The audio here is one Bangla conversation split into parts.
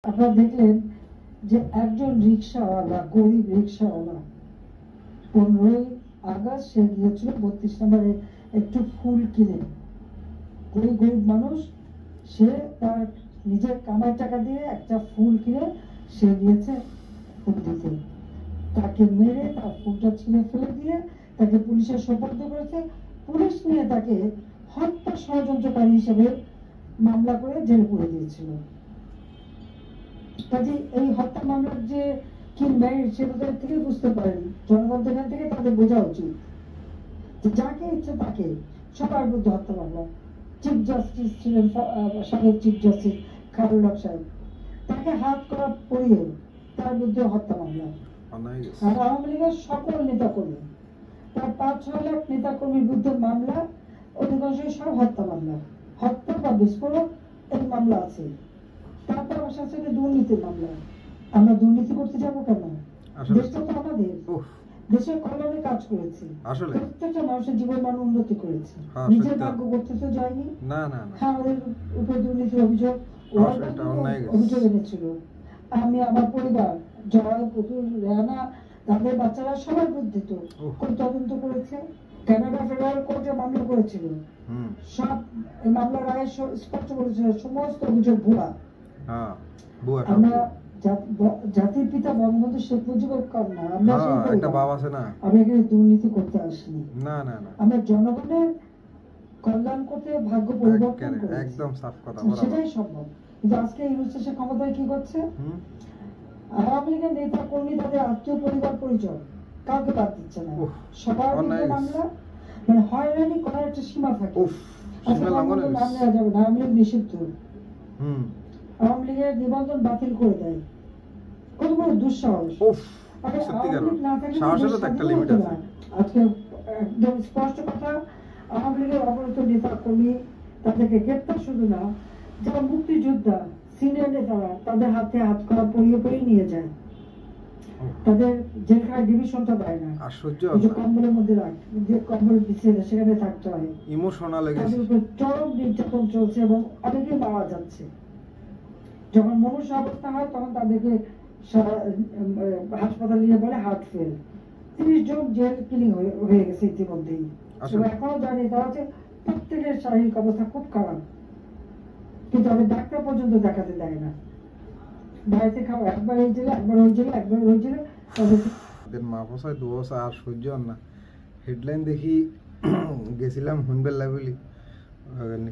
আপনারা দেখলেন যে একজন রিক্সাওয়ালা, গরিব রিক্সাওয়ালা 15ই আগস্ট সে গিয়েছিল 32 নম্বরে একটু ফুল কিনে। গরিব মানুষ, সে তার নিজের কামাই টাকা দিয়ে একটা ফুল কিনে সে গিয়েছে ফুল দিতে। তাকে মেরে তার ফুলটা ছিঁড়ে ফেলে দিয়ে তাকে পুলিশের সোপর্দ করেছে। পুলিশ নিয়ে তাকে হত্যা ষড়যন্ত্রকারী হিসেবে মামলা করে জেলে পুরে দিয়েছিল। কাজে এই হত্যা মামলার যে কি মেরিট সেটা থেকে বুঝতে পারেন জনগণ। এখান থেকে তাদের বোঝা উচিত যে যাকে ইচ্ছে তাকে, সবার বিরুদ্ধে হত্যা মামলা। চিফ জাস্টিস ছিলেন সাবেক চিফ জাস্টিস খায়রুল হক সাহেব, তাকে হাত করা পড়িয়ে তার বিরুদ্ধে হত্যা মামলা। আর আওয়ামী লীগের সকল নেতা কর্মী, তার 5-6 লাখ নেতা কর্মীর বিরুদ্ধে মামলা, অধিকাংশই সব হত্যা মামলা। হত্যা বা বিস্ফোরক এই মামলা আছে। তারপর আসার সাথে দুর্নীতির মামলা। আমরা দুর্নীতি করতে যাবো কেন? দেশটা তো আমাদের, দেশের কল্যাণে কাজ করেছি, প্রত্যেকটা মানুষের জীবন মান উন্নতি করেছি, নিজের ভাগ্য করতে তো যায়নি। হ্যাঁ, আমাদের উপরে দুর্নীতির অভিযোগ অভিযোগ এনেছিল। আমি, আমার পরিবার, জয়, পুতুল, রেহানা, তাদের বাচ্চারা সবার বিরুদ্ধে তো তদন্ত করেছে। কানাডা ফেডারেল কোর্টে মামলা করেছিল। সব মামলার রায়ে স্পষ্ট বলেছিল সমস্ত অভিযোগ ভুয়া। আমরা জাতির পিতা বঙ্গবন্ধু শেখ মুজিবুর কন্যা, আমরা এখানে দুর্নীতি করতে আসিনি। আমরা জনগণের কল্যাণ করতে, ভাগ্য পরিবর্তন করতে, সেটাই সম্ভব। কিন্তু আজকে ইউনূস সে ক্ষমতায় কি করছে? আওয়ামী লীগের নেতা কর্মী, তাদের আত্মীয়, পরিবার, পরিচয় কাউকে বাদ দিচ্ছে না। সবার বিরুদ্ধে মামলা। মানে হয়রানি করার একটা সীমা থাকে। নাম নেওয়া যাবে না, আওয়ামী লীগ নিষিদ্ধ। আওয়ামী লীগের নিবন্ধন বাতিল করে দেয়। কত বড় দুঃসাহস! আজকে একদম স্পষ্ট কথা, আওয়ামী লীগের অবরত নেতা কর্মী, তাদেরকে গ্রেপ্তার শুধু না, যারা মুক্তিযোদ্ধা সিনিয়র নেতারা, তাদের হাতে হাত করা পরিয়ে পরিয়ে নিয়ে যায়। তাদের জেলখানায় ডিভিশনটা দেয় না, কম্বলের মধ্যে কম্বল বিছিয়ে সেখানে থাকতে হয়। ইমোশনাল চরম নির্যাতন চলছে এবং অনেকেই মারা যাচ্ছে। যখন মনুষ্য অবস্থা হয় তখন তাদেরকে হাসপাতাল নিয়ে বলে হার্ট ফেল। 30 জন জেল কিলিং হয়ে গেছে ইতিমধ্যেই। এখনো জানি তারা হচ্ছে প্রত্যেকের শারীরিক অবস্থা খুব খারাপ, কিন্তু আমি ডাক্তার পর্যন্ত দেখাতে দেয় না। বাড়িতে খাওয়া, একবার এই জেলে, একবার ওই জেলে, একবার ওই জেলে। মা ফসায় দুবছর আর সহ্য না। হেডলাইন দেখি গেছিলাম হুনবেল্লা বলি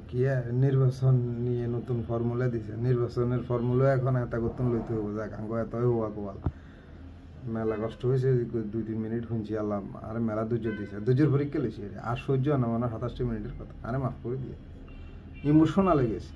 কি নির্বাচন নিয়ে নতুন ফর্মুলা দিছে। নির্বাচনের ফর্মুলা এখন এটা করতে লইতে হবো, যাক আঙ্গ এতই হওয়া কোয়াল। মেলা কষ্ট হয়েছে, 2-3 মিনিট শুনছি আল্লাহ। আরে মেলা ধৈর্য দিয়েছে, ধৈর্যের পরীক্ষা লেছি। আর সহ্য না, মানে 27 মিনিটের কথা। আরে মাফ করে দিয়ে ইমোশনাল হয়ে গেছে।